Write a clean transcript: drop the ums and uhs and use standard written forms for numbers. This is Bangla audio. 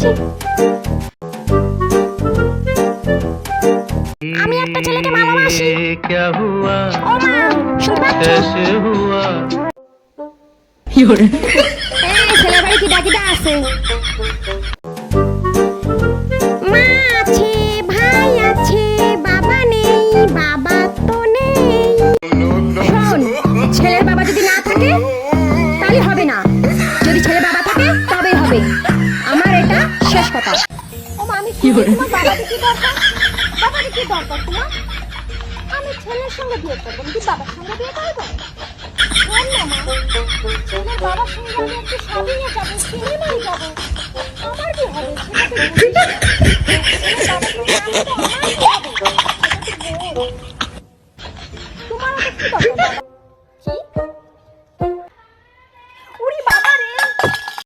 আসছি। আমি একটা ছেলেকে ভালোবাসি। ও মা, শুনতে পাচ্ছ? ছেলের বাড়ি কি ডাকিটা আছে? মা আছে, ভাই আছে, বাবা নেই, বাবা তো নেই। শোন, ছেলের বাবা যদি না থাকে তাহলে হবে না, যদি ছেলের বাবা থাকে তবে হবে। আমার এটা শেষ কথা। ও মা, আমি কি বলি, তোমার বাবাকে কি দরকার? বাবাকে কি দরকার তোমার? আমি ছেলের সঙ্গে বিয়ে করবো, কিন্তু বাবার সঙ্গে বিয়ে করবো? শোন না মা, ছেলের বাবার সঙ্গে আমি একটু শপিংয়ে যাবো, সিনেমায় যাবো, আমার কি হবে সেটা তো বুঝিস না। ছেলের বাবা তো